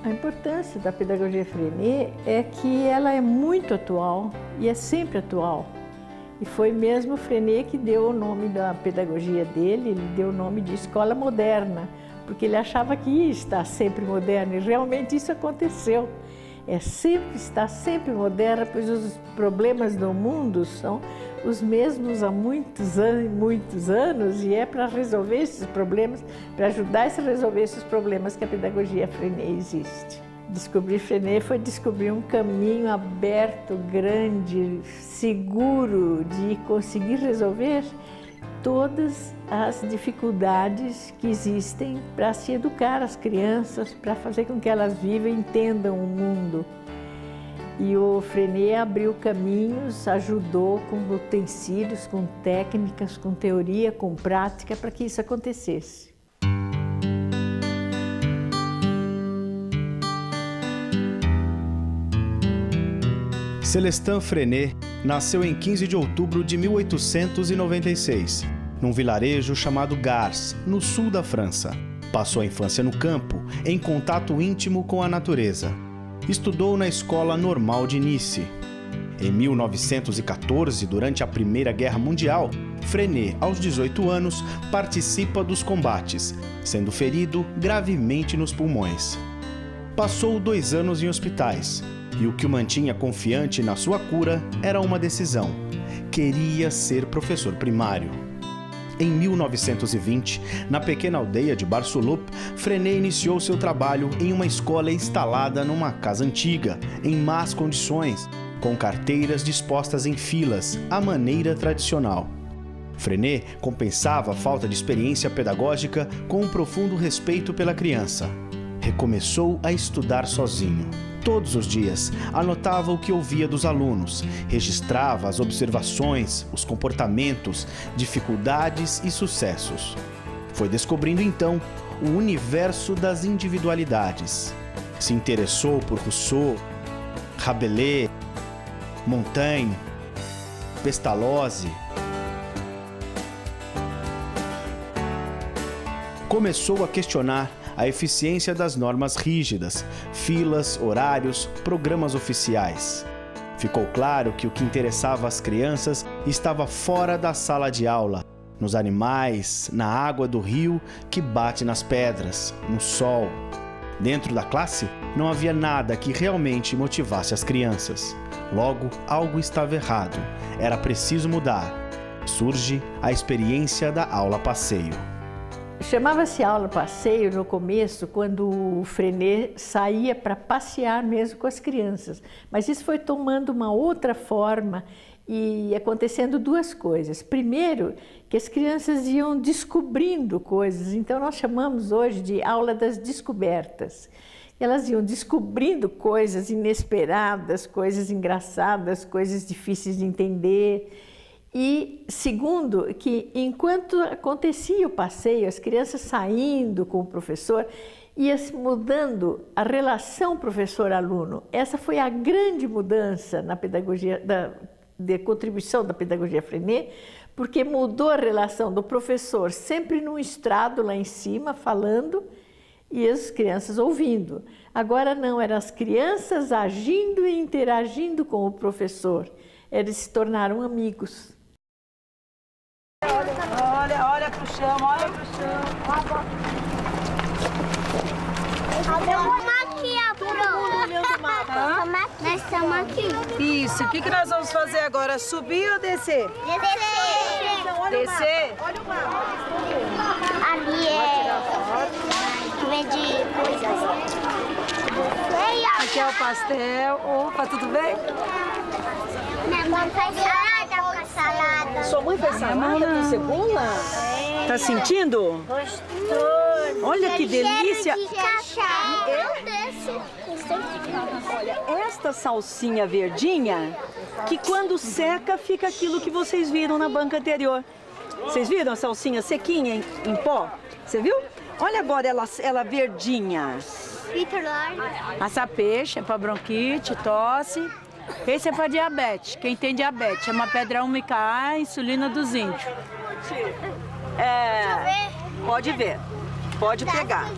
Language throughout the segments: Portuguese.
A importância da pedagogia Freinet é que ela é muito atual e é sempre atual. E foi mesmo Freinet que deu o nome da pedagogia dele, ele deu o nome de escola moderna, porque ele achava que ia estar sempre moderno, e realmente isso aconteceu. Está sempre moderna, pois os problemas do mundo são os mesmos há muitos anos, e é para resolver esses problemas, para ajudar a resolver esses problemas que a pedagogia Freinet existe. Descobrir Freinet foi descobrir um caminho aberto, grande, seguro de conseguir resolver todas as dificuldades que existem para se educar as crianças, para fazer com que elas vivam e entendam o mundo. E o Freinet abriu caminhos, ajudou com utensílios, com técnicas, com teoria, com prática, para que isso acontecesse. Célestin Freinet nasceu em 15 de outubro de 1896, num vilarejo chamado Gars, no sul da França. Passou a infância no campo, em contato íntimo com a natureza. Estudou na Escola Normal de Nice. Em 1914, durante a Primeira Guerra Mundial, Freinet, aos 18 anos, participa dos combates, sendo ferido gravemente nos pulmões. Passou 2 anos em hospitais, e o que o mantinha confiante na sua cura era uma decisão: queria ser professor primário. Em 1920, na pequena aldeia de Bar-sur-Loup, Freinet iniciou seu trabalho em uma escola instalada numa casa antiga, em más condições, com carteiras dispostas em filas, à maneira tradicional. Freinet compensava a falta de experiência pedagógica com um profundo respeito pela criança. Recomeçou a estudar sozinho. Todos os dias, anotava o que ouvia dos alunos, registrava as observações, os comportamentos, dificuldades e sucessos. Foi descobrindo, então, o universo das individualidades. Se interessou por Rousseau, Rabelais, Montaigne, Pestalozzi. Começou a questionar a eficiência das normas rígidas, filas, horários, programas oficiais. Ficou claro que o que interessava às crianças estava fora da sala de aula, nos animais, na água do rio que bate nas pedras, no sol. Dentro da classe, não havia nada que realmente motivasse as crianças. Logo, algo estava errado. Era preciso mudar. Surge a experiência da aula-passeio. Chamava-se aula-passeio no começo, quando o Freinet saía para passear mesmo com as crianças. Mas isso foi tomando uma outra forma e acontecendo 2 coisas. Primeiro, que as crianças iam descobrindo coisas, então nós chamamos hoje de aula das descobertas. Elas iam descobrindo coisas inesperadas, coisas engraçadas, coisas difíceis de entender. E segundo, que enquanto acontecia o passeio, as crianças saindo com o professor, ia se mudando a relação professor-aluno. Essa foi a grande mudança na pedagogia, de contribuição da pedagogia Freinet, porque mudou a relação do professor sempre num estrado lá em cima, falando, e as crianças ouvindo. Agora não, eram as crianças agindo e interagindo com o professor. Eles se tornaram amigos. Olha pro chão, olha pro chão. Vamos aqui, ó, nós estamos aqui. Isso, o que nós vamos fazer agora? Subir ou descer? Descer. Descer? Ali vende coisas. Aqui é o pastel. Opa, tudo bem? Minha mãe faz salada com salada. Sua mãe faz salada com cebola? Tá sentindo? Gostoso. Olha que delícia. Eu desço. Olha, esta salsinha verdinha, que quando seca fica aquilo que vocês viram na banca anterior. Vocês viram a salsinha sequinha em pó? Você viu? Olha agora ela verdinha. Açapeixe é para bronquite, tosse. Esse é para diabetes. Quem tem diabetes é uma pedra úmica A, insulina dos índios. Deixa eu ver. Pode ver. Pode pegar.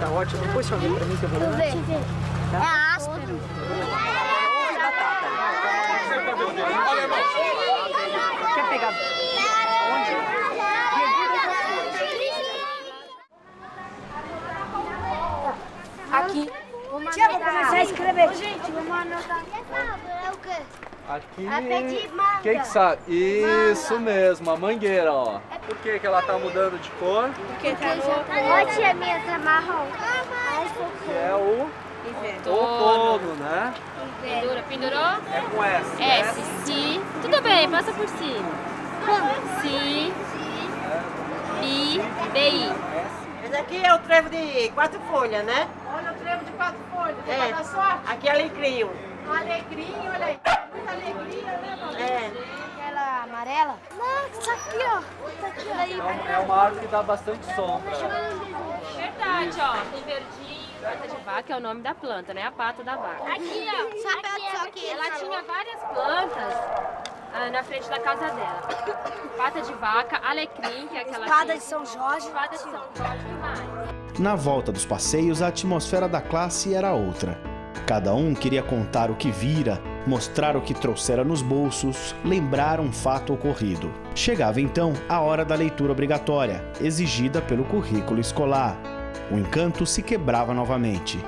Tá ótimo. Depois você olha pra mim que eu vou ler. É áspero. Ovo e batata. Quer pegar? Onde? Aqui. Tia, vou começar a escrever. Gente, vamos anotar. É o quê? Aqui, É pé de manga. quem que sabe? Isso mesmo, a mangueira, ó. Por que que ela tá mudando de cor? Porque tá no... Ó, tia, minha tá marrom. Que é o outono, né? Pendurou? É com S, S, si. Tudo bem, passa por cima. Si, bi, bi. Esse aqui é o trevo de 4 folhas, né? Olha o trevo de 4 folhas, É. da sorte. Aqui é alecrim. Alegria, olha aí. Muita alegria, né, mamãe? É. Aquela amarela? Não, isso aqui, ó. Isso aqui, ó. É uma árvore que dá bastante sombra. Verdade, ó. Tem verdinho. Pata de vaca é o nome da planta, né? A pata da vaca. Aqui, ó. Só que Ela tinha várias plantas na frente da casa dela. Pata de vaca, alecrim, que é aquela... Espada de São Jorge. Espada de São Jorge, que mais? Na volta dos passeios, a atmosfera da classe era outra. Cada um queria contar o que vira, mostrar o que trouxera nos bolsos, lembrar um fato ocorrido. Chegava então a hora da leitura obrigatória, exigida pelo currículo escolar. O encanto se quebrava novamente.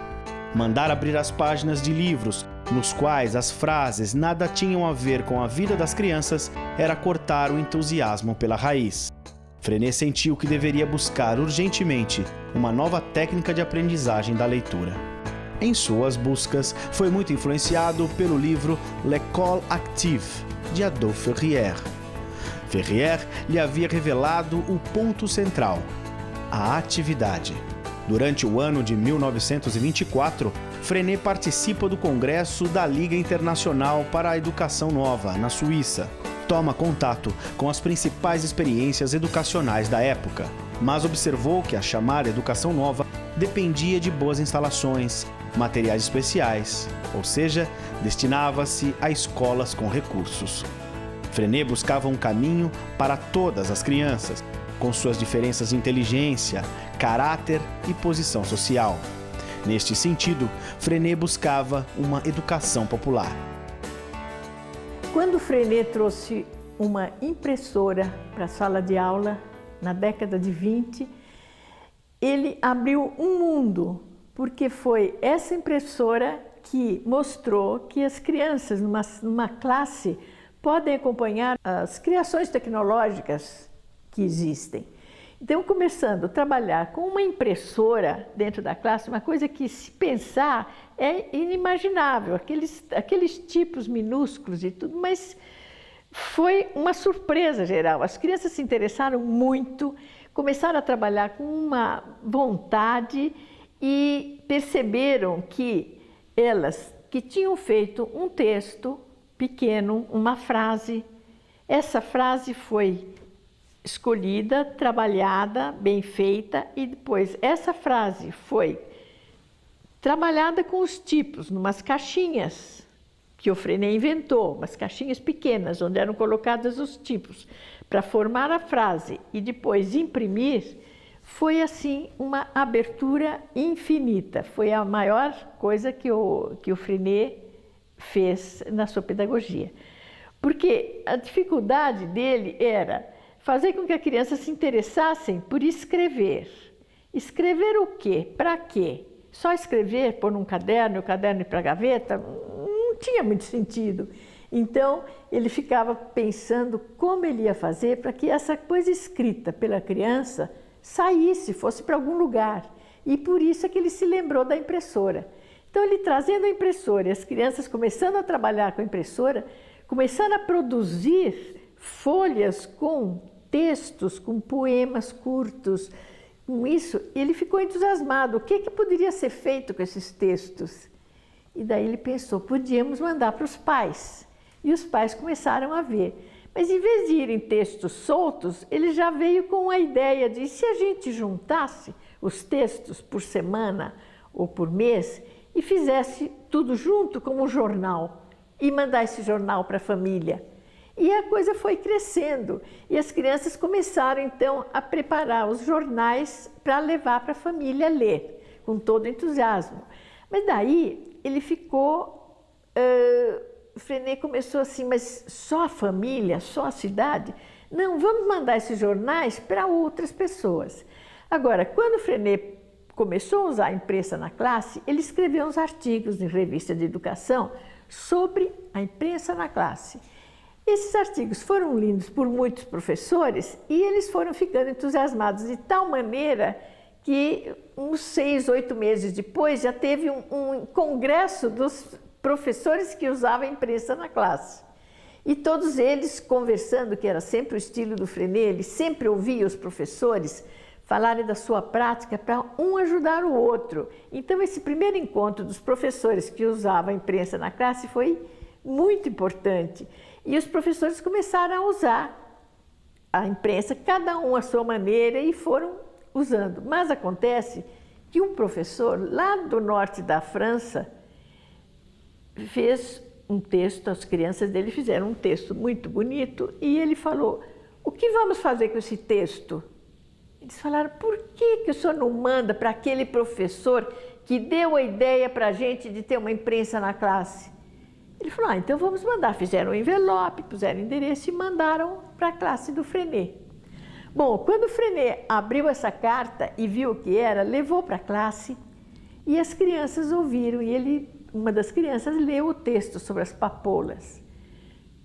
Mandar abrir as páginas de livros, nos quais as frases nada tinham a ver com a vida das crianças, era cortar o entusiasmo pela raiz. Frenet sentiu que deveria buscar urgentemente uma nova técnica de aprendizagem da leitura. Em suas buscas, foi muito influenciado pelo livro L'École Active, de Adolphe Ferrier. Ferrier lhe havia revelado o ponto central, a atividade. Durante o ano de 1924, Frenet participa do Congresso da Liga Internacional para a Educação Nova, na Suíça. Toma contato com as principais experiências educacionais da época, mas observou que a chamada Educação Nova dependia de boas instalações, materiais especiais, ou seja, destinava-se a escolas com recursos. Frenet buscava um caminho para todas as crianças, com suas diferenças de inteligência, caráter e posição social. Neste sentido, Frenet buscava uma educação popular. Quando Frenet trouxe uma impressora para a sala de aula, na década de 20, ele abriu um mundo, porque foi essa impressora que mostrou que as crianças numa classe podem acompanhar as criações tecnológicas que existem. Então, começando a trabalhar com uma impressora dentro da classe, uma coisa que, se pensar, é inimaginável, aqueles tipos minúsculos e tudo, mas foi uma surpresa geral. As crianças se interessaram muito, começaram a trabalhar com uma vontade e perceberam que elas que tinham feito um texto pequeno, uma frase, essa frase foi escolhida, trabalhada, bem feita, e depois essa frase foi trabalhada com os tipos, numas caixinhas que o Frenet inventou, umas caixinhas pequenas, onde eram colocados os tipos, para formar a frase e depois imprimir. Foi assim uma abertura infinita, foi a maior coisa que o Frenet fez na sua pedagogia. Porque a dificuldade dele era fazer com que a criança se interessassem por escrever. Escrever o quê? Para quê? Só escrever, pôr num caderno, o caderno ir para a gaveta, não tinha muito sentido. Então, ele ficava pensando como ele ia fazer para que essa coisa escrita pela criança saísse, fosse para algum lugar. E por isso é que ele se lembrou da impressora. Então, ele trazendo a impressora e as crianças começando a trabalhar com a impressora, começando a produzir folhas com textos, com poemas curtos. Com isso, ele ficou entusiasmado. O que poderia ser feito com esses textos? E daí ele pensou, podíamos mandar para os pais. E os pais começaram a ver. Mas em vez de irem textos soltos, ele já veio com a ideia de, se a gente juntasse os textos por semana ou por mês e fizesse tudo junto como um jornal e mandar esse jornal para a família. E a coisa foi crescendo e as crianças começaram então a preparar os jornais para levar para a família ler, com todo entusiasmo. Mas daí ele ficou, o Freinet começou assim, mas só a família, só a cidade? Não, vamos mandar esses jornais para outras pessoas. Agora, quando o Freinet começou a usar a imprensa na classe, ele escreveu uns artigos em revista de educação sobre a imprensa na classe. Esses artigos foram lidos por muitos professores e eles foram ficando entusiasmados de tal maneira que uns 6, 8 meses depois já teve um congresso dos professores que usavam a imprensa na classe. E todos eles conversando, que era sempre o estilo do Freinet, ele sempre ouvia os professores falarem da sua prática para um ajudar o outro. Então esse primeiro encontro dos professores que usavam a imprensa na classe foi muito importante. E os professores começaram a usar a imprensa, cada um à sua maneira, e foram usando. Mas acontece que um professor lá do norte da França fez um texto, as crianças dele fizeram um texto muito bonito, e ele falou, o que vamos fazer com esse texto? Eles falaram, por que o senhor não manda para aquele professor que deu a ideia para a gente de ter uma imprensa na classe? Ele falou, então vamos mandar. Fizeram um envelope, puseram endereço e mandaram para a classe do Freinet. Bom, quando o Freinet abriu essa carta e viu o que era, levou para a classe e as crianças ouviram. E uma das crianças leu o texto sobre as papoulas.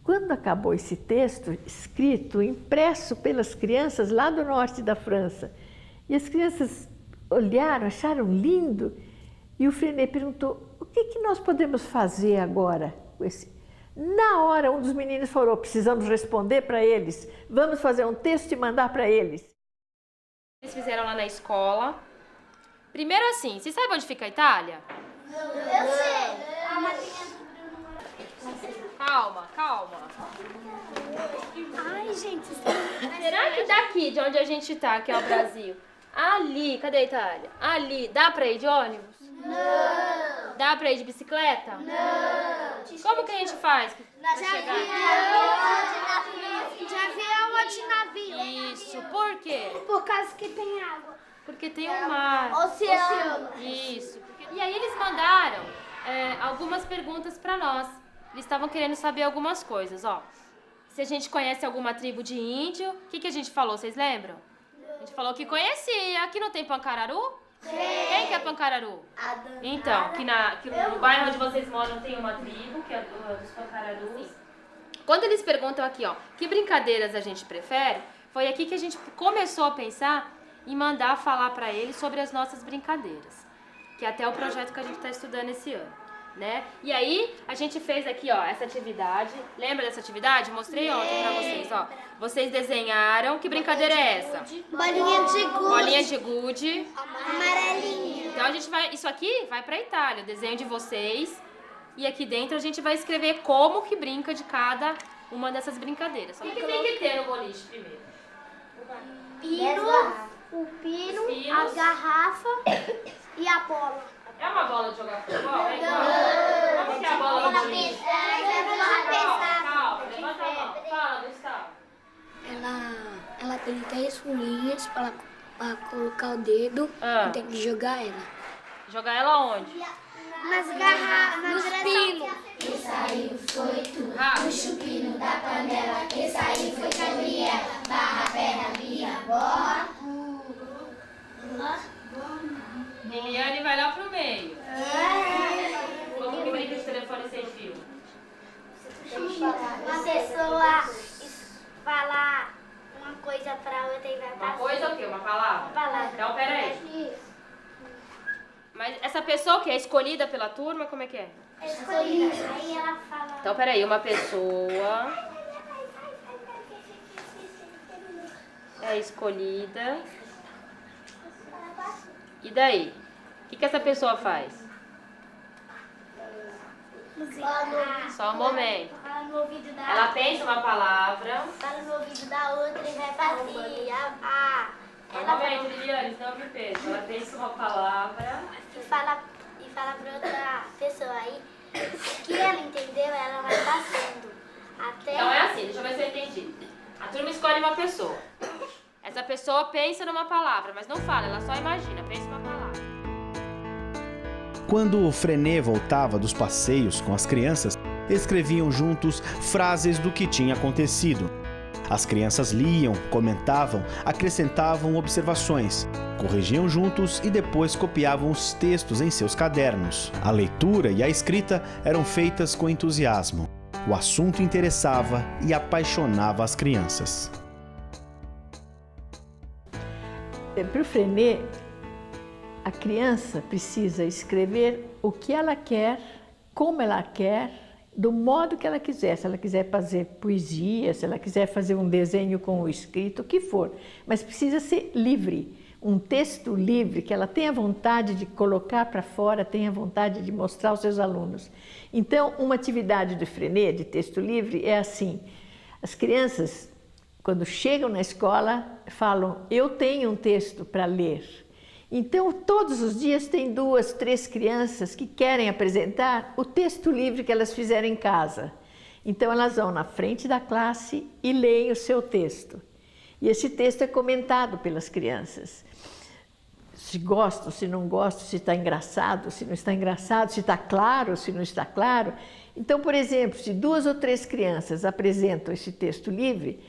Quando acabou esse texto, escrito, impresso pelas crianças lá do norte da França, e as crianças olharam, acharam lindo, e o Freinet perguntou, o que nós podemos fazer agora com esse? Na hora, um dos meninos falou, precisamos responder para eles, vamos fazer um texto e mandar para eles. Eles fizeram lá na escola. Primeiro assim, vocês sabem onde fica a Itália? Eu sei. Calma, calma. Ai, gente. Será que daqui, de onde a gente tá, que é o Brasil, ali, cadê a Itália? Ali, dá pra ir de ônibus? Não. Dá pra ir de bicicleta? Não. Como que a gente faz pra chegar? De avião ou de navio. Isso, por quê? Por causa que tem água. Porque tem um mar. Oceano. Isso. E aí eles mandaram algumas perguntas pra nós. Eles estavam querendo saber algumas coisas, ó. Se a gente conhece alguma tribo de índio, o que a gente falou, vocês lembram? A gente falou que conhecia. Aqui não tem Pancararu? Sim. Quem que é Pancararu? Então, que no bairro onde vocês moram tem uma tribo, que é dos Pancararus. Quando eles perguntam aqui, ó, que brincadeiras a gente prefere, foi aqui que a gente começou a pensar em mandar falar pra eles sobre as nossas brincadeiras, que é até o projeto que a gente está estudando esse ano. Né? E aí, a gente fez aqui, ó, essa atividade. Lembra dessa atividade? Mostrei ontem pra vocês, ó. Vocês desenharam. Que brincadeira é essa? Bolinha de gude. Bolinha de gude. Amarelinha. Então, a gente vai... Isso aqui vai pra Itália, o desenho de vocês. E aqui dentro a gente vai escrever como que brinca de cada uma dessas brincadeiras. O que tem que ter no boliche primeiro? O pino, a garrafa e a bola. É uma bola de jogar futebol? É igual? Como que é a bola do boliche? Calma, levanta a mão. Fala, Gustavo. Ela tem 3 furinhas para colocar o dedo e tem que jogar ela. Jogar ela onde? Nas garrafas, nos pinos. Que saiu foi tu, puxa o pino da panela. Que saiu foi Gabriela, barra, perna, minha bola. Liliane vai lá pro meio. Como que brinca de telefone sem fio? Uma pessoa falar uma coisa pra outra e vai passar. Uma coisa o quê? Uma palavra? Uma palavra. Então, peraí. Mas essa pessoa que é escolhida pela turma, como é que é? Escolhida. Aí ela fala. Então, peraí, uma pessoa é escolhida. E daí? O que essa pessoa faz? Só um momento. Fala no ouvido da Ela pensa uma palavra. Fala no ouvido da outra e vai partir. Um momento, Liliane, não me pensa. Ela pensa uma palavra. E fala pra outra pessoa. Aí, o que ela entendeu, ela vai passando. Então é assim, deixa eu ver se eu entendi. A turma escolhe uma pessoa. Essa pessoa pensa numa palavra, mas não fala, ela só imagina, pensa numa palavra. Quando Freinet voltava dos passeios com as crianças, escreviam juntos frases do que tinha acontecido. As crianças liam, comentavam, acrescentavam observações, corrigiam juntos e depois copiavam os textos em seus cadernos. A leitura e a escrita eram feitas com entusiasmo. O assunto interessava e apaixonava as crianças. Para o Freinet, a criança precisa escrever o que ela quer, como ela quer, do modo que ela quiser. Se ela quiser fazer poesia, se ela quiser fazer um desenho com o escrito, o que for. Mas precisa ser livre, um texto livre, que ela tenha vontade de colocar para fora, tenha vontade de mostrar aos seus alunos. Então, uma atividade do Freinet, de texto livre, é assim. As crianças, quando chegam na escola, falam, eu tenho um texto para ler. Então, todos os dias tem 2, 3 crianças que querem apresentar o texto livre que elas fizeram em casa. Então, elas vão na frente da classe e leem o seu texto. E esse texto é comentado pelas crianças. Se gostam, se não gostam, se está engraçado, se não está engraçado, se está claro, se não está claro. Então, por exemplo, se 2 ou 3 crianças apresentam esse texto livre,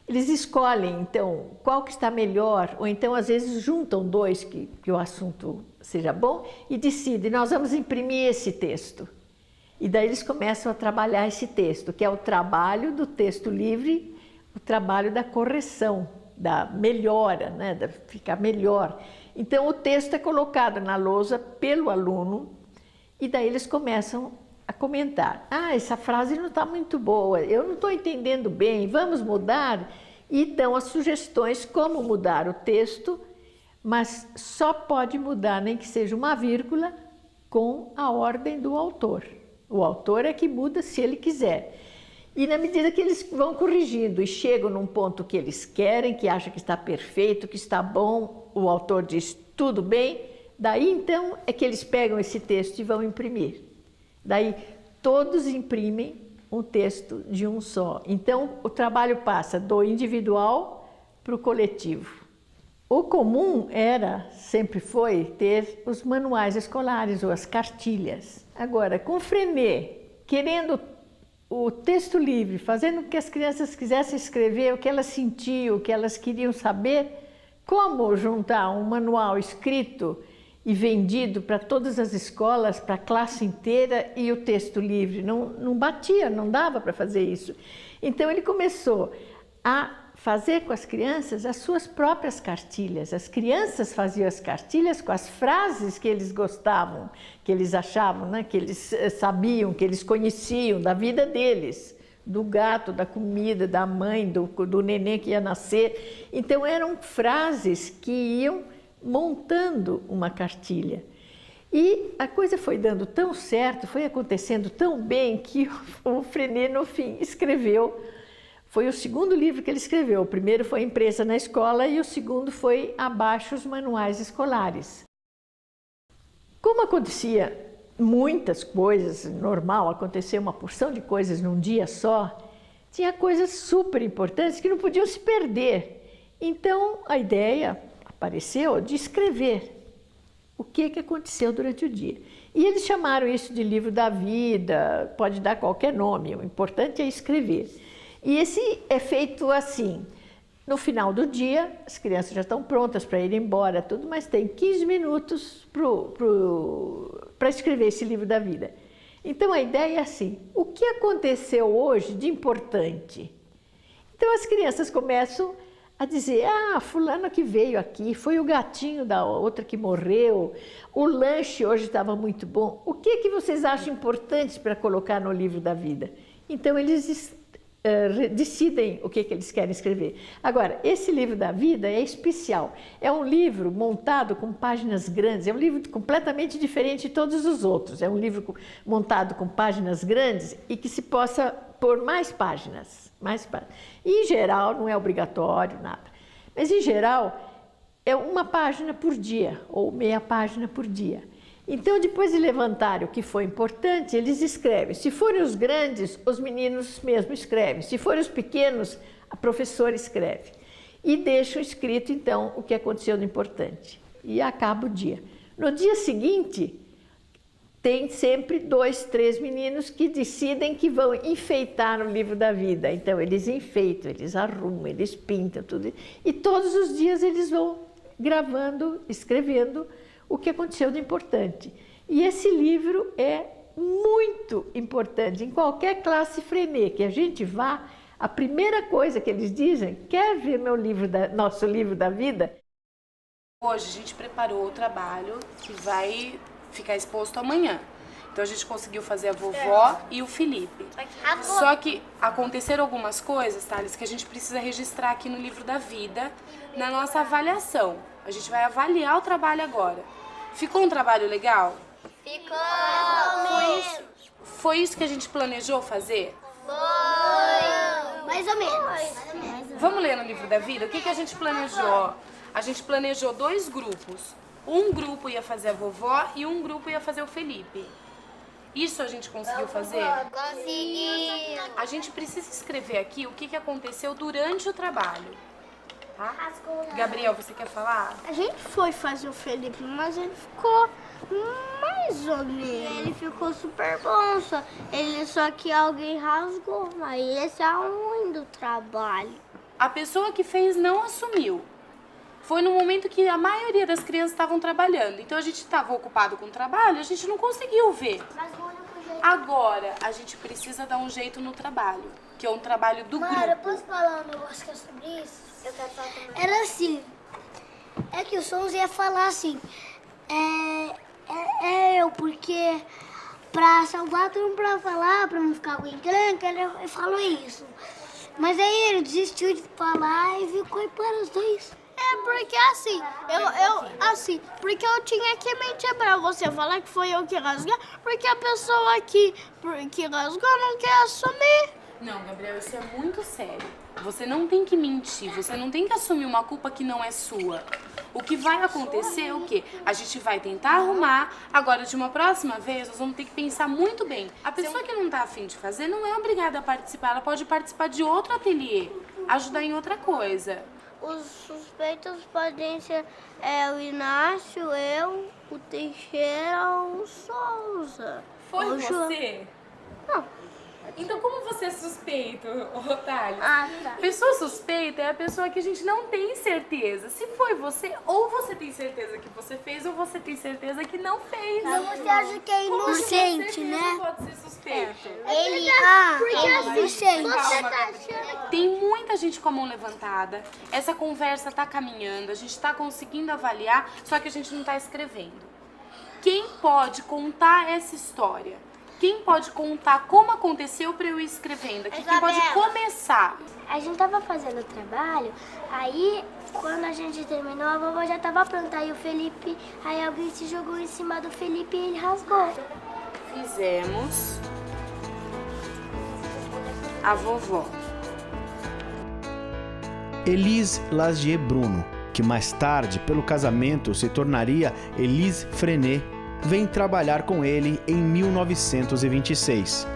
eles escolhem, então, qual que está melhor, ou então, às vezes, juntam 2 que o assunto seja bom e decidem, nós vamos imprimir esse texto. E daí eles começam a trabalhar esse texto, que é o trabalho do texto livre, o trabalho da correção, da melhora, né, de ficar melhor. Então, o texto é colocado na lousa pelo aluno e daí eles começam a comentar. Ah, essa frase não está muito boa, eu não estou entendendo bem, vamos mudar? E dão as sugestões como mudar o texto, mas só pode mudar, nem que seja uma vírgula, com a ordem do autor. O autor é que muda se ele quiser. E na medida que eles vão corrigindo e chegam num ponto que eles querem, que acham que está perfeito, que está bom, o autor diz tudo bem, daí então é que eles pegam esse texto e vão imprimir. Daí todos imprimem um texto de um só. Então o trabalho passa do individual para o coletivo. O comum era, sempre foi, ter os manuais escolares ou as cartilhas. Agora, com Freinet, querendo o texto livre, fazendo com que as crianças quisessem escrever o que elas sentiam, o que elas queriam saber, como juntar um manual escrito e vendido para todas as escolas, para a classe inteira, e o texto livre? Não batia, não dava para fazer isso. Então ele começou a fazer com as crianças as suas próprias cartilhas. As crianças faziam as cartilhas com as frases que eles gostavam, que eles achavam, né, que eles sabiam, que eles conheciam da vida deles, do gato, da comida, da mãe, do neném que ia nascer. Então eram frases que iam montando uma cartilha. E a coisa foi dando tão certo, foi acontecendo tão bem, que o Freinet, no fim, escreveu. Foi o segundo livro que ele escreveu. O primeiro foi Imprensa na Escola e o segundo foi Abaixo os Manuais Escolares. Como acontecia muitas coisas, normal, acontecer uma porção de coisas num dia só, tinha coisas super importantes que não podiam se perder. Então a ideia apareceu de escrever o que aconteceu durante o dia. E eles chamaram isso de livro da vida, pode dar qualquer nome, o importante é escrever. E esse é feito assim, no final do dia, as crianças já estão prontas para ir embora, tudo, mas tem 15 minutos para escrever esse livro da vida. Então a ideia é assim, o que aconteceu hoje de importante? Então as crianças começam a dizer, ah, fulano que veio aqui, foi o gatinho da outra que morreu, o lanche hoje estava muito bom. O que vocês acham importante para colocar no livro da vida? Então eles decidem o que eles querem escrever. Agora, esse livro da vida é especial. É um livro montado com páginas grandes, é um livro completamente diferente de todos os outros. É um livro montado com páginas grandes e que se possa pôr mais páginas. E, em geral, não é obrigatório, nada. Mas, em geral, é uma página por dia ou meia página por dia. Então, depois de levantarem o que foi importante, eles escrevem. Se forem os grandes, os meninos mesmo escrevem. Se forem os pequenos, a professora escreve. E deixam escrito, então, o que aconteceu de importante. E acaba o dia. No dia seguinte, tem sempre 2, 3 meninos que decidem que vão enfeitar o livro da vida. Então, eles enfeitam, eles arrumam, eles pintam, tudo. E todos os dias eles vão gravando, escrevendo o que aconteceu de importante. E esse livro é muito importante. Em qualquer classe Freinet que a gente vá, a primeira coisa que eles dizem, quer ver nosso livro da vida? Hoje a gente preparou o trabalho que vai ficar exposto amanhã. Então a gente conseguiu fazer a vovó e o Felipe. Só que aconteceram algumas coisas, Thales, que a gente precisa registrar aqui no livro da vida, na nossa avaliação. A gente vai avaliar o trabalho agora. Ficou um trabalho legal? Ficou! Foi isso que a gente planejou fazer? Foi! Mais ou menos. Vamos ler no livro da vida? O que a gente planejou? A gente planejou 2 grupos. Um grupo ia fazer a vovó e um grupo ia fazer o Felipe. Isso a gente conseguiu fazer? Conseguiu! A gente precisa escrever aqui o que aconteceu durante o trabalho. Tá? Gabriel, você quer falar? A gente foi fazer o Felipe, mas ele ficou mais ou menos. Ele ficou super bom, só que alguém rasgou. Mas esse é o ruim do trabalho. A pessoa que fez não assumiu. Foi no momento que a maioria das crianças estavam trabalhando. Então a gente estava ocupado com o trabalho, a gente não conseguiu ver. Agora a gente precisa dar um jeito no trabalho, que é um trabalho do grupo. Mara, posso falar um negócio que é sobre isso? Eu quero falar também. Era assim, é que o Sons ia falar assim, porque pra salvar todo mundo pra falar, pra não ficar com encrenca, ele falou isso. Mas aí ele desistiu de falar e ficou para os 2. Porque assim, porque eu tinha que mentir pra você, falar que foi eu que rasguei, porque a pessoa que rasgou não quer assumir. Não, Gabriel, isso é muito sério. Você não tem que mentir, você não tem que assumir uma culpa que não é sua. O que vai acontecer é o quê? A gente vai tentar arrumar, agora de uma próxima vez nós vamos ter que pensar muito bem. A pessoa que não tá afim de fazer não é obrigada a participar, ela pode participar de outro ateliê, ajudar em outra coisa. Os suspeitos podem ser o Inácio, eu, o Teixeira ou o Souza. Foi você? Não. Então como você é suspeito, Otário? Ah, tá. Pessoa suspeita é a pessoa que a gente não tem certeza. Se foi você, ou você tem certeza que você fez, ou você tem certeza que não fez. Mas você acha que é inocente, né? né? Pode ser suspeito. Ele é inocente. Calma, Gabriel. Tem muita gente com a mão levantada. Essa conversa tá caminhando, a gente tá conseguindo avaliar, só que a gente não tá escrevendo. Quem pode contar essa história? Quem pode contar como aconteceu para eu ir escrevendo aqui? Quem pode começar? A gente tava fazendo o trabalho, aí quando a gente terminou, a vovó já tava pronta. Aí o Felipe, aí alguém se jogou em cima do Felipe e ele rasgou. Fizemos a vovó. Elise Lagier Bruno, que mais tarde, pelo casamento, se tornaria Elise Freinet, vem trabalhar com ele em 1926.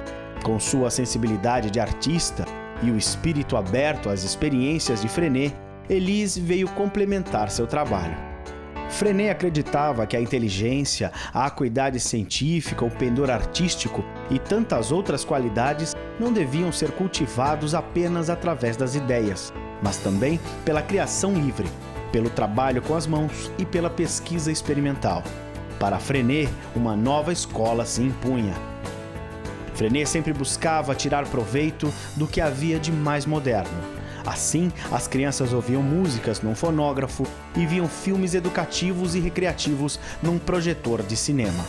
Com sua sensibilidade de artista e o espírito aberto às experiências de Freinet, Elise veio complementar seu trabalho. Freinet acreditava que a inteligência, a acuidade científica, o pendor artístico e tantas outras qualidades não deviam ser cultivados apenas através das ideias, mas também pela criação livre, pelo trabalho com as mãos e pela pesquisa experimental. Para Freinet, uma nova escola se impunha. Freinet sempre buscava tirar proveito do que havia de mais moderno. Assim, as crianças ouviam músicas num fonógrafo e viam filmes educativos e recreativos num projetor de cinema.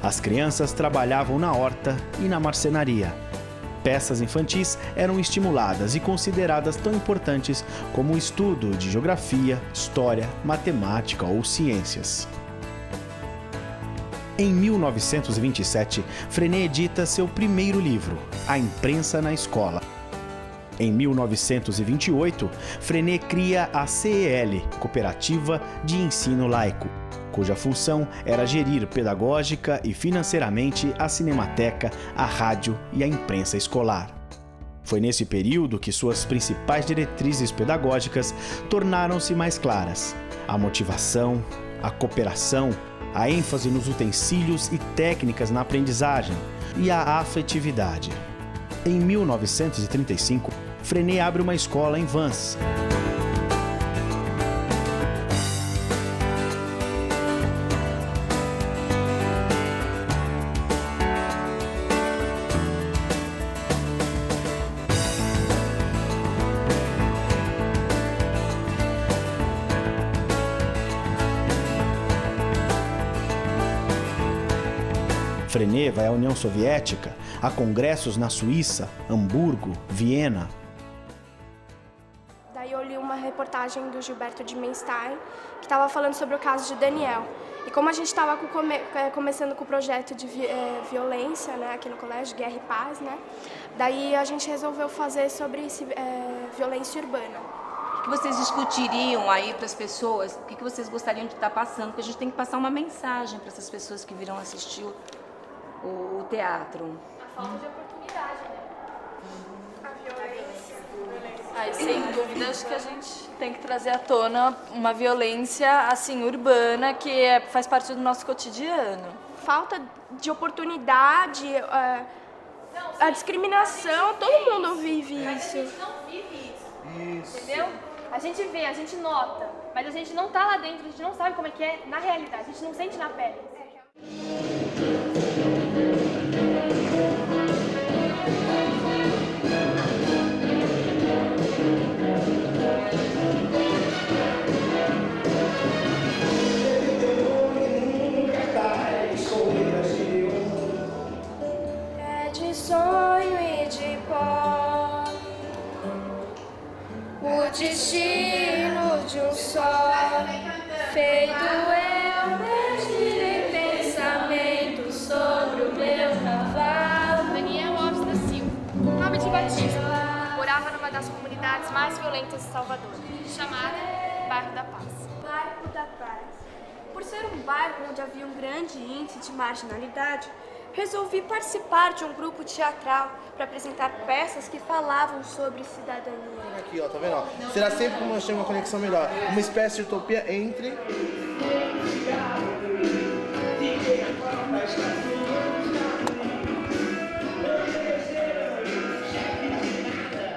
As crianças trabalhavam na horta e na marcenaria. Peças infantis eram estimuladas e consideradas tão importantes como o estudo de geografia, história, matemática ou ciências. Em 1927, Freinet edita seu primeiro livro, A Imprensa na Escola. Em 1928, Freinet cria a CEL, Cooperativa de Ensino Laico, cuja função era gerir pedagógica e financeiramente a Cinemateca, a rádio e a imprensa escolar. Foi nesse período que suas principais diretrizes pedagógicas tornaram-se mais claras: a motivação, a cooperação, a ênfase nos utensílios e técnicas na aprendizagem e a afetividade. Em 1935, Freinet abre uma escola em Vans. Freinet vai à União Soviética, a congressos na Suíça, Hamburgo, Viena. Daí eu li uma reportagem do Gilberto de Menstein, que estava falando sobre o caso de Daniel. E como a gente estava começando com o projeto de violência, né, aqui no colégio, Guerra e Paz, né, daí a gente resolveu fazer sobre violência urbana. O que vocês discutiriam aí para as pessoas? O que vocês gostariam de estar passando? Porque a gente tem que passar uma mensagem para essas pessoas que virão assistir o teatro. A falta de oportunidade, né? A violência. Aí, sem dúvida, acho que a gente tem que trazer à tona uma violência, assim, urbana, que faz parte do nosso cotidiano. Falta de oportunidade, a discriminação, todo mundo vive isso. A gente não vive isso. Entendeu? A gente vê, a gente nota, mas a gente não tá lá dentro, a gente não sabe como é que é na realidade, a gente não sente na pele. É de sonho e de pó, o destino de um só, feito eu mesmo pensamento sobre o meu cavalo. Daniel Alves da Silva, nome de Batista, morava numa das comunidades mais violentas de Salvador, chamada Bairro da Paz. Bairro da Paz. Por ser um bairro onde havia um grande índice de marginalidade, resolvi participar de um grupo teatral para apresentar peças que falavam sobre cidadania. Aqui, ó, tá vendo? Ó? Será sempre que nós temos uma conexão melhor. Uma espécie de utopia entre...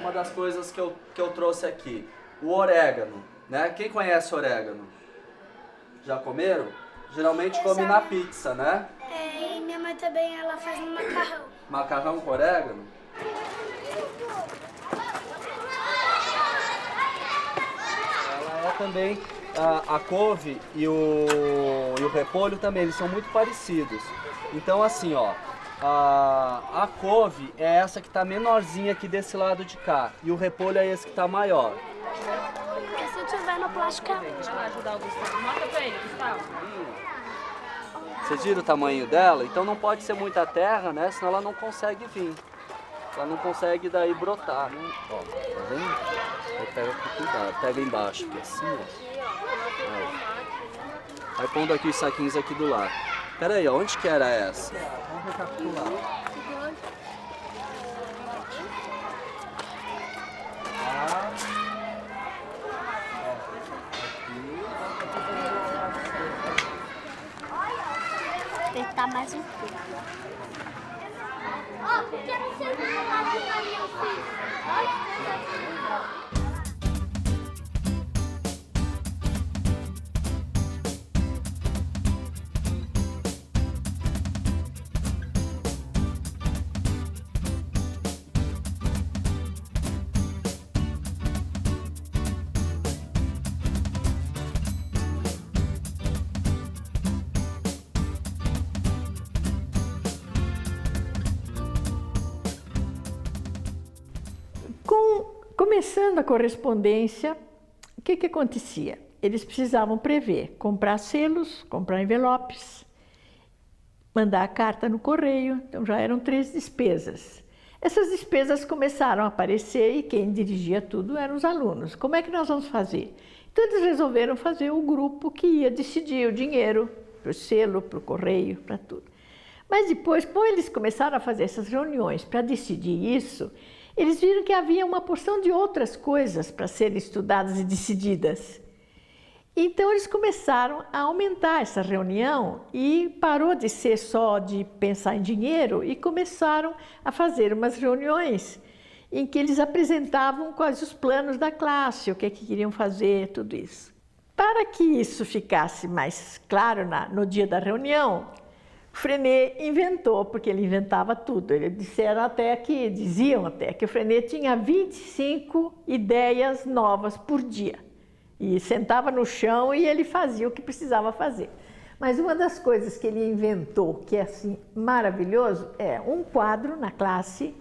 Uma das coisas que eu trouxe aqui, o orégano, né? Quem conhece orégano? Já comeram? Geralmente come na pizza, né? É, e minha mãe também, ela faz um macarrão. Macarrão com orégano? Ela é também, a couve e o repolho também, eles são muito parecidos. Então assim, ó, a couve é essa que tá menorzinha aqui desse lado de cá, e o repolho é esse que tá maior. E se eu tiver no plástico? Vai lá ajudar o Gustavo. Mostra pra ele, Gustavo. Vocês viram o tamanho dela? Então não pode ser muita terra, né? Senão ela não consegue vir. Ela não consegue daí brotar, né? Ó, tá vendo? Aí pega com cuidado. Pega embaixo aqui, assim, ó. Aí pondo aqui os saquinhos aqui do lado. Pera aí, onde que era essa? Vamos recapitular. Tentar mais um pouco. Ó, porque não sei como eu fiz. Começando a correspondência, o que acontecia? Eles precisavam prever, comprar selos, comprar envelopes, mandar a carta no correio, então já eram 3 despesas. Essas despesas começaram a aparecer e quem dirigia tudo eram os alunos. Como é que nós vamos fazer? Então eles resolveram fazer o grupo que ia decidir o dinheiro para o selo, para o correio, para tudo. Mas depois, como eles começaram a fazer essas reuniões para decidir isso, eles viram que havia uma porção de outras coisas para serem estudadas e decididas. Então eles começaram a aumentar essa reunião e parou de ser só de pensar em dinheiro e começaram a fazer umas reuniões em que eles apresentavam quais os planos da classe, o que queriam fazer, tudo isso. Para que isso ficasse mais claro no dia da reunião, Freinet inventou, porque ele inventava tudo. Diziam até que o Freinet tinha 25 ideias novas por dia. E sentava no chão e ele fazia o que precisava fazer. Mas uma das coisas que ele inventou, que é assim maravilhoso, é um quadro na classe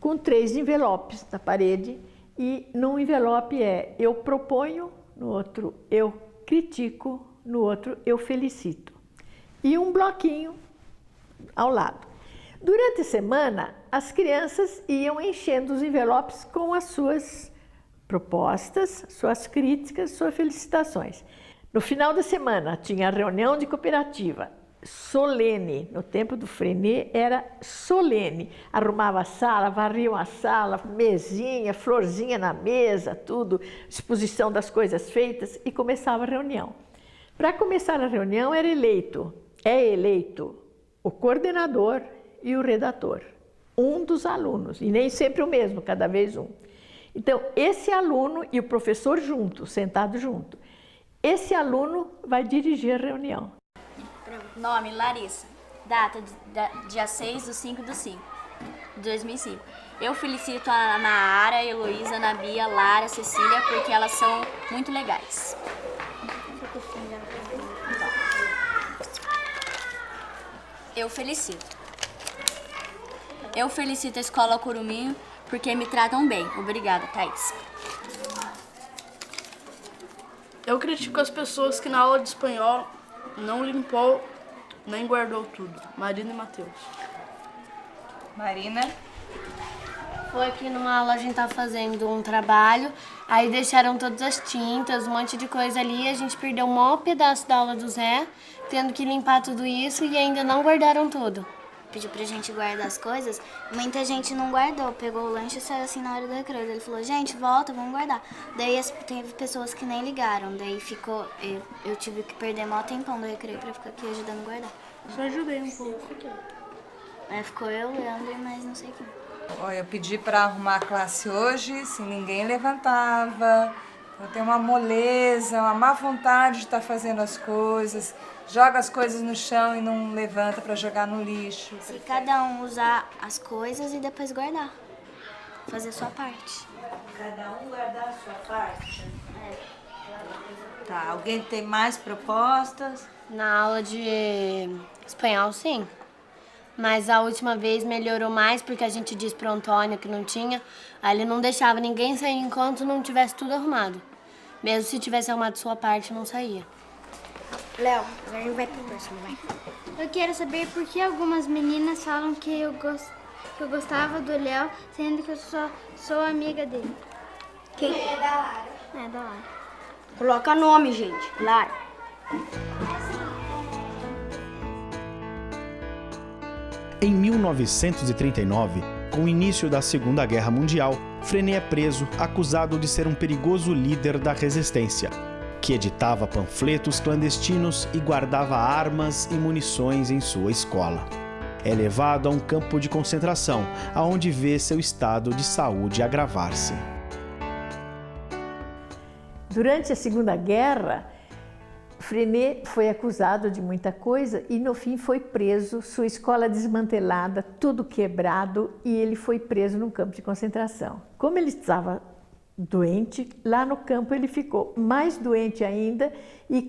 com 3 envelopes na parede. E num envelope é eu proponho, no outro eu critico, no outro eu felicito. E um bloquinho ao lado. Durante a semana, as crianças iam enchendo os envelopes com as suas propostas, suas críticas, suas felicitações. No final da semana, tinha a reunião de cooperativa, solene. No tempo do Freinet era solene. Arrumava a sala, varriam a sala, mesinha, florzinha na mesa, tudo, exposição das coisas feitas e começava a reunião. Para começar a reunião é eleito o coordenador e o redator, um dos alunos, e nem sempre o mesmo, cada vez um. Então, esse aluno e o professor junto, sentado junto, esse aluno vai dirigir a reunião. Nome, Larissa. Data, dia 6/5/5, 2005. Eu felicito a Nara, a Heloísa, a Ana Bia, a Lara, a Cecília, porque elas são muito legais. Eu felicito. Eu felicito a Escola Curuminho porque me tratam bem. Obrigada, Thaís. Eu critico as pessoas que na aula de espanhol não limpou nem guardou tudo. Marina e Matheus. Marina? Foi que numa aula a gente tava fazendo um trabalho, aí deixaram todas as tintas, um monte de coisa ali, a gente perdeu um maior pedaço da aula do Zé, tendo que limpar tudo isso e ainda não guardaram tudo. Pediu pra gente guardar as coisas, muita gente não guardou, pegou o lanche e saiu assim na hora do recreio. Ele falou, gente, volta, vamos guardar. Daí teve pessoas que nem ligaram, daí ficou, eu tive que perder maior tempão do recreio pra ficar aqui ajudando a guardar. Só ajudei um pouco. Aí ficou eu, Leandro e mais não sei quem. Olha, eu pedi pra arrumar a classe hoje, se ninguém levantava. Eu tenho uma moleza, uma má vontade de estar fazendo as coisas. Joga as coisas no chão e não levanta para jogar no lixo. Se cada um usar as coisas e depois guardar. Fazer a sua parte. Cada um guardar a sua parte? Tá, alguém tem mais propostas? Na aula de espanhol, sim. Mas a última vez melhorou mais porque a gente disse pro Antônio que não tinha. Aí ele não deixava ninguém sair enquanto não tivesse tudo arrumado. Mesmo se tivesse arrumado sua parte, não saía. Léo, agora vai pro próximo, vai. Eu quero saber por que algumas meninas falam que eu gostava do Léo, sendo que eu sou amiga dele. Quem? É da Lara. É da Lara. Coloca nome, gente. Lara. Em 1939, com o início da Segunda Guerra Mundial, Freinet é preso, acusado de ser um perigoso líder da resistência, que editava panfletos clandestinos e guardava armas e munições em sua escola. É levado a um campo de concentração, aonde vê seu estado de saúde agravar-se. Durante a Segunda Guerra, Freinet foi acusado de muita coisa e no fim foi preso, sua escola desmantelada, tudo quebrado, e ele foi preso num campo de concentração. Como ele estava doente, lá no campo ele ficou mais doente ainda e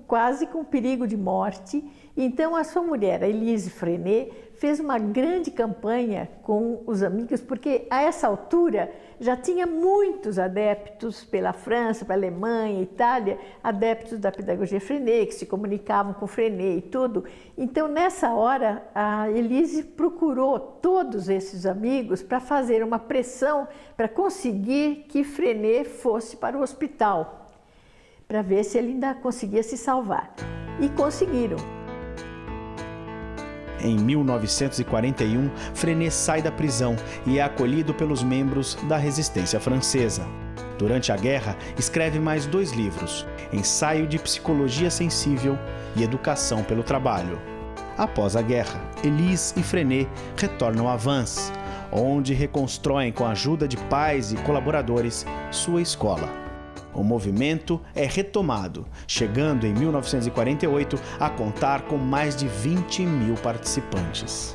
quase com perigo de morte, Então, a sua mulher, a Elise Freinet, fez uma grande campanha com os amigos, porque a essa altura já tinha muitos adeptos pela França, pela Alemanha, Itália, adeptos da pedagogia Freinet, que se comunicavam com Freinet e tudo. Então, nessa hora, a Elise procurou todos esses amigos para fazer uma pressão para conseguir que Freinet fosse para o hospital, para ver se ele ainda conseguia se salvar. E conseguiram. Em 1941, Freinet sai da prisão e é acolhido pelos membros da resistência francesa. Durante a guerra, escreve mais 2 livros, Ensaio de Psicologia Sensível e Educação pelo Trabalho. Após a guerra, Elise e Freinet retornam a Vans, onde reconstroem com a ajuda de pais e colaboradores sua escola. O movimento é retomado, chegando em 1948 a contar com mais de 20 mil participantes.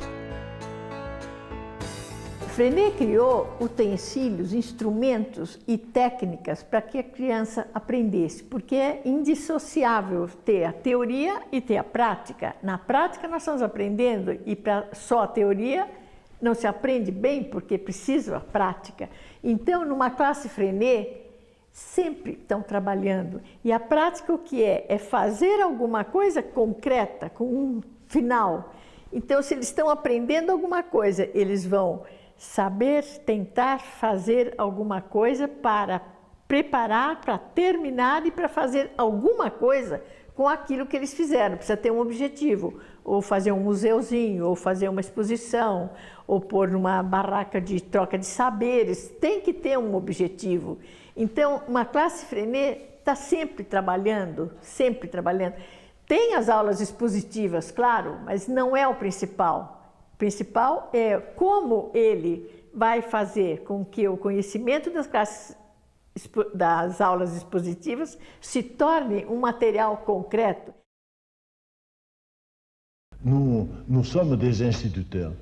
Freinet criou utensílios, instrumentos e técnicas para que a criança aprendesse, porque é indissociável ter a teoria e ter a prática. Na prática nós estamos aprendendo e para só a teoria não se aprende bem, porque precisa a prática. Então, numa classe Freinet, sempre estão trabalhando. E a prática o que é? É fazer alguma coisa concreta, com um final. Então, se eles estão aprendendo alguma coisa, eles vão saber tentar fazer alguma coisa para preparar, para terminar e para fazer alguma coisa com aquilo que eles fizeram. Precisa ter um objetivo, ou fazer um museuzinho, ou fazer uma exposição, ou pôr numa barraca de troca de saberes. Tem que ter um objetivo. Então, uma classe Freinet está sempre trabalhando, sempre trabalhando. Tem as aulas expositivas, claro, mas não é o principal. O principal é como ele vai fazer com que o conhecimento das aulas expositivas se torne um material concreto. Nous sommes des instituteurs.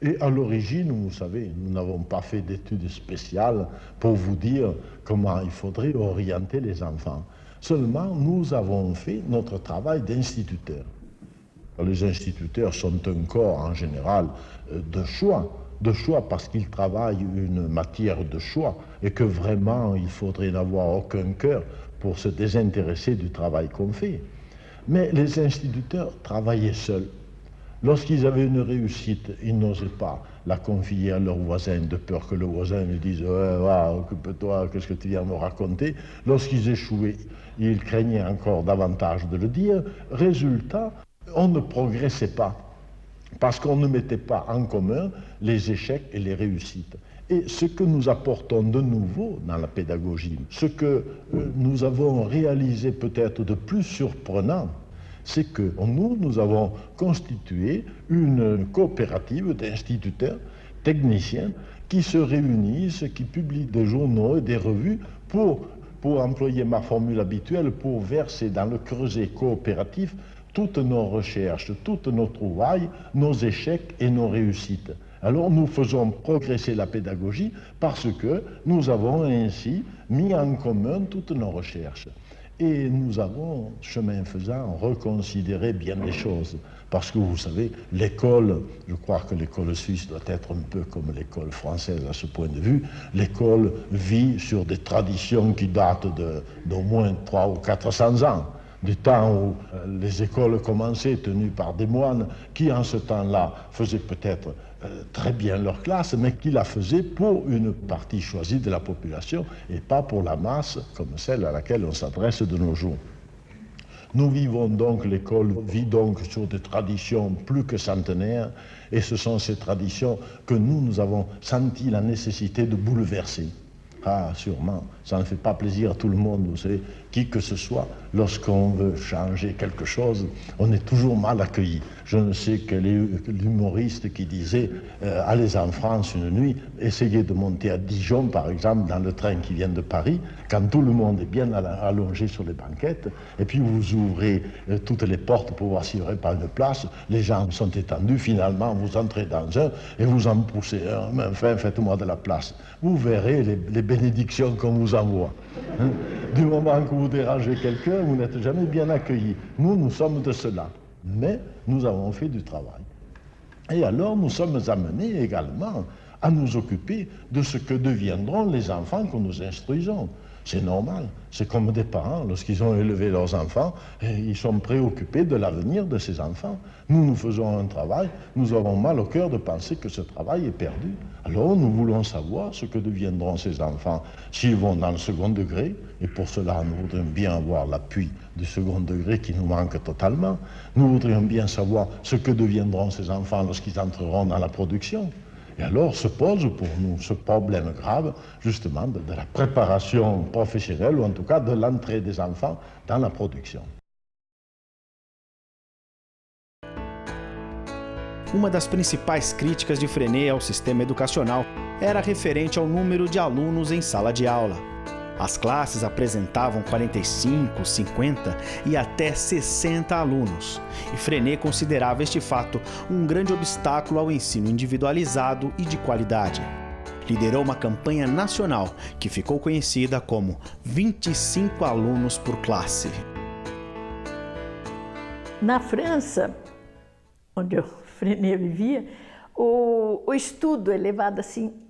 Et à l'origine, vous savez, nous n'avons pas fait d'études spéciales pour vous dire comment il faudrait orienter les enfants. Seulement, nous avons fait notre travail d'instituteurs. Les instituteurs sont un corps en général de choix parce qu'ils travaillent une matière de choix et que vraiment il faudrait n'avoir aucun cœur pour se désintéresser du travail qu'on fait. Mais les instituteurs travaillaient seuls. Lorsqu'ils avaient une réussite, ils n'osaient pas la confier à leur voisin, de peur que le voisin lui dise « occupe-toi, qu'est-ce que tu viens me raconter ?» Lorsqu'ils échouaient, ils craignaient encore davantage de le dire. Résultat, on ne progressait pas, parce qu'on ne mettait pas en commun les échecs et les réussites. Et ce que nous apportons de nouveau dans la pédagogie, ce que nous avons réalisé peut-être de plus surprenant, c'est que nous avons constitué une coopérative d'instituteurs, techniciens, qui se réunissent, qui publient des journaux et des revues pour employer ma formule habituelle, pour verser dans le creuset coopératif toutes nos recherches, toutes nos trouvailles, nos échecs et nos réussites. Alors nous faisons progresser la pédagogie parce que nous avons ainsi mis en commun toutes nos recherches. Et nous avons, chemin faisant, reconsidéré bien des choses. Parce que vous savez, l'école, je crois que l'école suisse doit être un peu comme l'école française à ce point de vue. L'école vit sur des traditions qui datent d'au moins 300 ou 400 ans. Du temps où les écoles commençaient tenues par des moines qui, en ce temps-là, faisaient peut-être très bien leur classe, mais qui la faisaient pour une partie choisie de la population et pas pour la masse comme celle à laquelle on s'adresse de nos jours. Nous vivons donc, l'école vit donc sur des traditions plus que centenaires et ce sont ces traditions que nous avons senti la nécessité de bouleverser. Ah, sûrement, ça ne fait pas plaisir à tout le monde, vous savez, qui que ce soit, lorsqu'on veut changer quelque chose, on est toujours mal accueilli. Je ne sais quel est l'humoriste qui disait allez en France une nuit, essayez de monter à Dijon, par exemple, dans le train qui vient de Paris, quand tout le monde est bien allongé sur les banquettes, et puis vous ouvrez toutes les portes pour voir s'il n'y aurait pas une place, les gens sont étendus, finalement vous entrez dans un et vous en poussez un, mais enfin faites-moi de la place. Vous verrez les bénédictions qu'on vous envoie. Du moment que vous dérangez quelqu'un, vous n'êtes jamais bien accueilli. Nous sommes de cela. mais nous avons fait du travail. Et alors nous sommes amenés également à nous occuper de ce que deviendront les enfants que nous instruisons. C'est normal, c'est comme des parents, lorsqu'ils ont élevé leurs enfants, ils sont préoccupés de l'avenir de ces enfants. Nous faisons un travail, nous avons mal au cœur de penser que ce travail est perdu. Alors nous voulons savoir ce que deviendront ces enfants s'ils vont dans le second degré, et pour cela nous voudrions bien avoir l'appui du second degré qui nous manque totalement. Nous voudrions bien savoir ce que deviendront ces enfants lorsqu'ils entreront dans la production. Et alors se pose pour nous ce problème grave, justement, de la préparation professionnelle, ou en tout cas de l'entrée des enfants dans la production. Uma das principais críticas de Freinet ao sistema educacional era referente ao número de alunos em sala de aula. As classes apresentavam 45, 50 e até 60 alunos, e Freinet considerava este fato um grande obstáculo ao ensino individualizado e de qualidade. Liderou uma campanha nacional que ficou conhecida como 25 alunos por classe. Na França, onde o Freinet vivia, o estudo é levado assim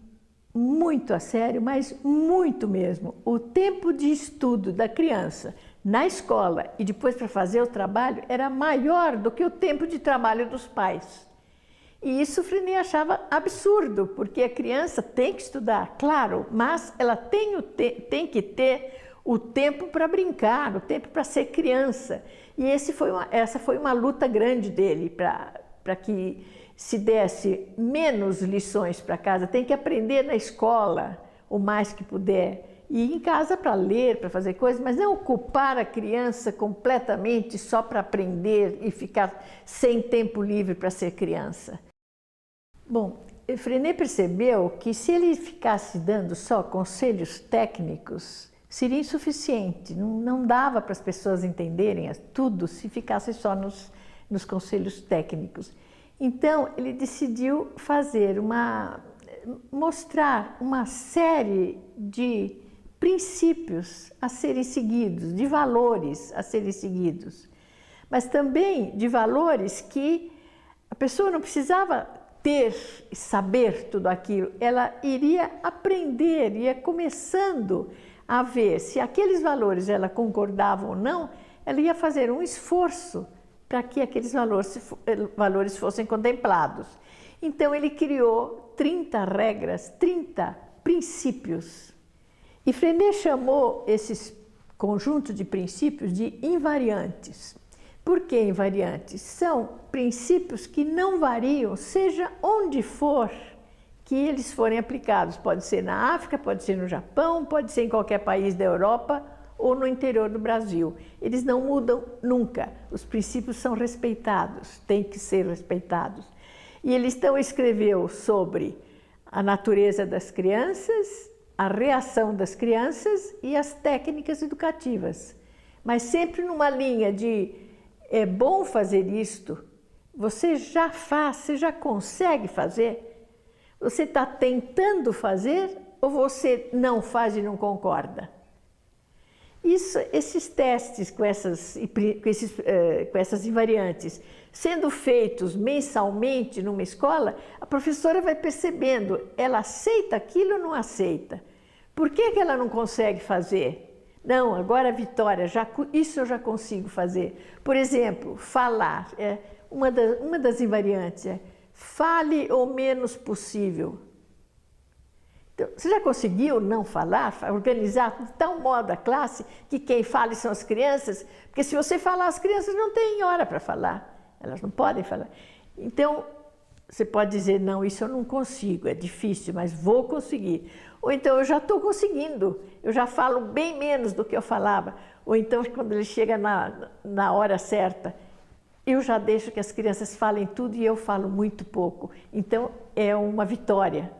muito a sério, mas muito mesmo. O tempo de estudo da criança na escola e depois para fazer o trabalho era maior do que o tempo de trabalho dos pais. E isso o Freinet achava absurdo, porque a criança tem que estudar, claro, mas ela tem que ter o tempo para brincar, o tempo para ser criança. E essa foi uma luta grande dele para que se desse menos lições para casa. Tem que aprender na escola o mais que puder, e ir em casa para ler, para fazer coisas, mas não ocupar a criança completamente só para aprender e ficar sem tempo livre para ser criança. Bom, Freinet percebeu que se ele ficasse dando só conselhos técnicos, seria insuficiente, não dava para as pessoas entenderem tudo se ficasse só nos conselhos técnicos. Então, ele decidiu mostrar uma série de princípios a serem seguidos, de valores a serem seguidos, mas também de valores que a pessoa não precisava saber tudo aquilo, ela iria aprender, ia começando a ver se aqueles valores ela concordava ou não, ela ia fazer um esforço para que aqueles valores fossem contemplados. Então ele criou 30 regras, 30 princípios. E Freinet chamou esses conjuntos de princípios de invariantes. Por que invariantes? São princípios que não variam, seja onde for que eles forem aplicados. Pode ser na África, pode ser no Japão, pode ser em qualquer país da Europa ou no interior do Brasil. Eles não mudam nunca. Os princípios são respeitados, têm que ser respeitados. E ele então escreveu sobre a natureza das crianças, a reação das crianças e as técnicas educativas. Mas sempre numa linha de é bom fazer isto, você já faz, você já consegue fazer? Você está tentando fazer ou você não faz e não concorda? Esses testes com essas invariantes sendo feitos mensalmente numa escola, a professora vai percebendo, ela aceita aquilo ou não aceita? Por que ela não consegue fazer? Não, agora, Vitória, isso eu já consigo fazer. Por exemplo, falar. Uma das invariantes é fale o menos possível. Então, você já conseguiu não falar, organizar de tal modo a classe que quem fala são as crianças? Porque se você falar, as crianças não têm hora para falar, elas não podem falar. Então, você pode dizer, não, isso eu não consigo, é difícil, mas vou conseguir. Ou então, eu já estou conseguindo, eu já falo bem menos do que eu falava. Ou então, quando ele chega na hora certa, eu já deixo que as crianças falem tudo e eu falo muito pouco. Então, é uma vitória.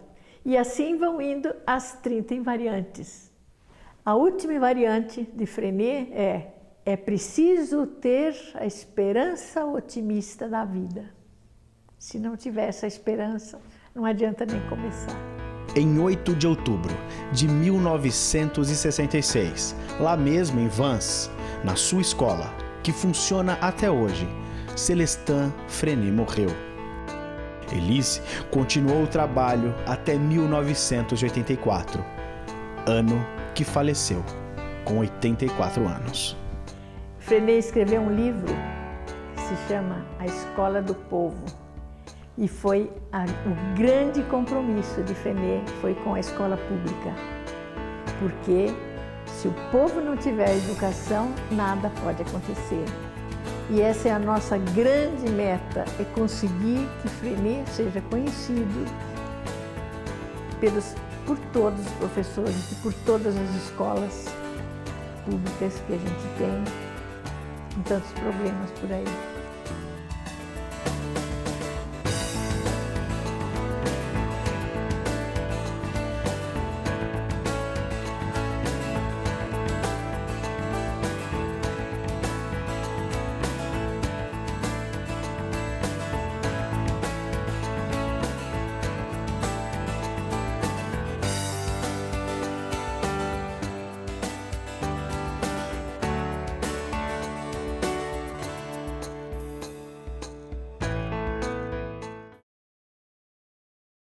E assim vão indo as 30 invariantes. A última invariante de Freinet é preciso ter a esperança otimista da vida. Se não tiver essa esperança, não adianta nem começar. Em 8 de outubro de 1966, lá mesmo em Vans, na sua escola, que funciona até hoje, Celestin Freinet morreu. Elise continuou o trabalho até 1984, ano que faleceu, com 84 anos. Freinet escreveu um livro que se chama A Escola do Povo. E foi o grande compromisso de Freinet foi com a escola pública. Porque se o povo não tiver educação, nada pode acontecer. E essa é a nossa grande meta, é conseguir que Freinet seja conhecido por todos os professores e por todas as escolas públicas que a gente tem, com tantos problemas por aí.